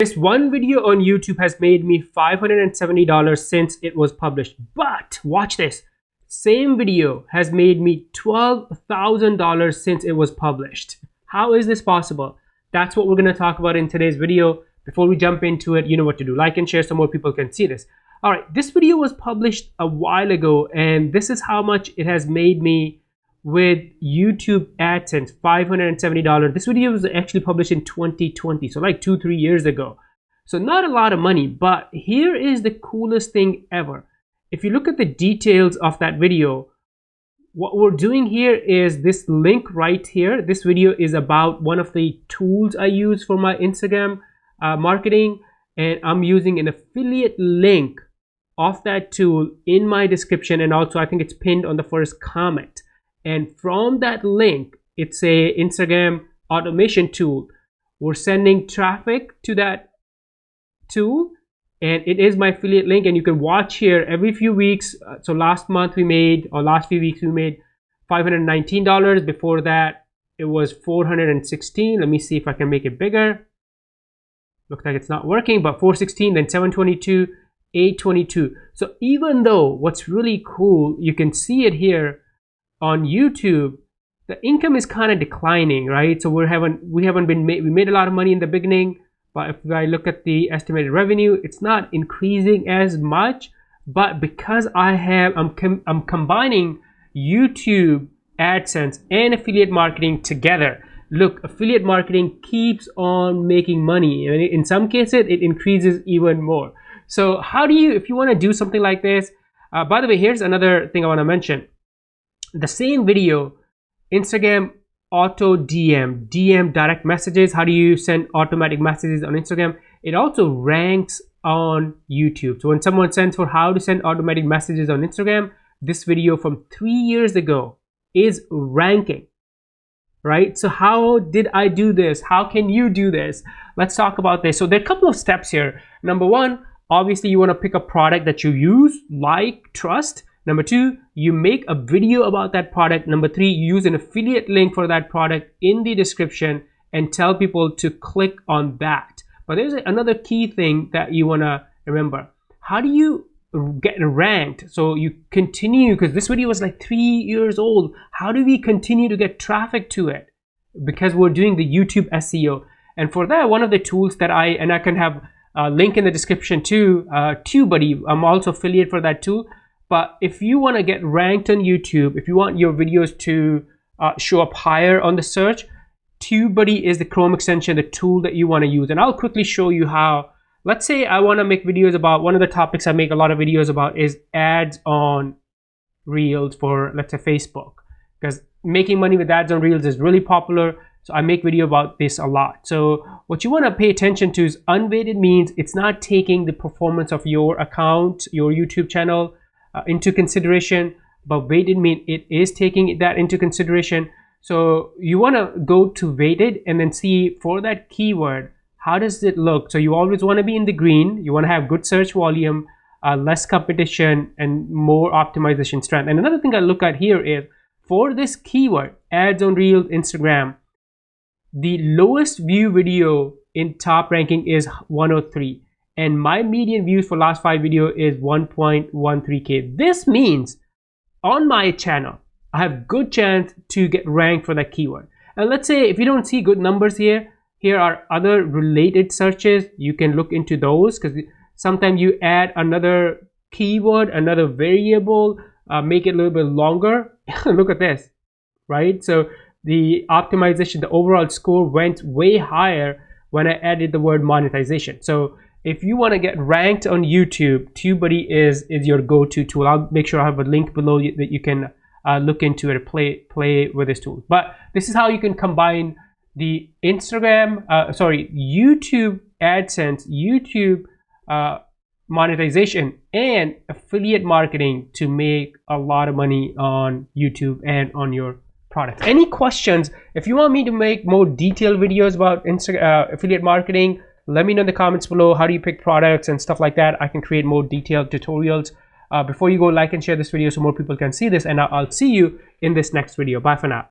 This one video on YouTube has made me $570 since it was published. But watch this. Same video has made me $12,000 since it was published. How is this possible? That's what we're going to talk about in today's video. Before we jump into it, you know what to do. Like and share so more people can see this. All right, this video was published a while ago, and this is how much it has made me with YouTube AdSense, $570. This video was actually published in 2020, so like 2-3 years ago. So not a lot of money, but here is the coolest thing ever. If you look at the details of that video, what we're doing here is this link right here. This video is about one of the tools I use for my Instagram marketing, and I'm using an affiliate link of that tool in my description, and also I think it's pinned on the first comment. And from that link, it's a Instagram automation tool. We're sending traffic to that tool, and it is my affiliate link. And you can watch here every few weeks. So last month we made, or last few weeks we made $519. Before that, it was $416. Let me see if I can make it bigger. Looks like it's not working, but $416, then $722, $822. So even though what's really cool, you can see it here on YouTube, the income is kind of declining, right? So we made a lot of money in the beginning, but if I look at the estimated revenue, it's not increasing as much. But because I'm combining YouTube AdSense and affiliate marketing together, look, affiliate marketing keeps on making money, and in some cases it increases even more. So how do you, if you want to do something like this, by the way, here's another thing I want to mention. The same video, Instagram auto DM direct messages. How do you send automatic messages on Instagram? It also ranks on YouTube. So when someone sends for how to send automatic messages on Instagram, this video from 3 years ago is ranking, right? So how did I do this? How can you do this? Let's talk about this. So there are a couple of steps here. Number one, obviously you want to pick a product that you use, like, trust. Number two, you make a video about that product. Number three, you use an affiliate link for that product in the description and tell people to click on that. But there's another key thing that you want to remember. How do you get ranked? So you continue, because this video was like 3 years old. How do we continue to get traffic to it? Because we're doing the YouTube SEO. And for that, one of the tools that I can have a link in the description too, TubeBuddy. I'm also affiliate for that tool. But if you want to get ranked on YouTube, if you want your videos to show up higher on the search, TubeBuddy is the Chrome extension, the tool that you want to use. And I'll quickly show you how. Let's say I want to make videos about, one of the topics I make a lot of videos about is ads on Reels for, let's say, Facebook. Because making money with ads on Reels is really popular. So I make video about this a lot. So what you want to pay attention to is unweighted means it's not taking the performance of your account, your YouTube channel, into consideration, but weighted mean it is taking that into consideration. So you want to go to weighted and then see for that keyword, how does it look? So you always want to be in the green. You want to have good search volume, less competition, and more optimization strength. And another thing I look at here is for this keyword, ads on Reels, Instagram, the lowest view video in top ranking is 103. And my median views for last 5 video is 1.13K. This means on my channel, I have good chance to get ranked for that keyword. And let's say if you don't see good numbers here are other related searches. You can look into those, because sometimes you add another keyword, another variable, make it a little bit longer. Look at this, right? So the optimization, the overall score went way higher when I added the word monetization. So if you want to get ranked on YouTube, TubeBuddy is your go-to tool. I'll make sure I have a link below that you can look into it, play with this tool. But this is how you can combine the YouTube AdSense, YouTube monetization, and affiliate marketing to make a lot of money on YouTube and on your product. Any questions? If you want me to make more detailed videos about affiliate marketing, let me know in the comments below. How do you pick products and stuff like that? I can create more detailed tutorials. Before you go, like and share this video so more people can see this, and I'll see you in this next video. Bye for now.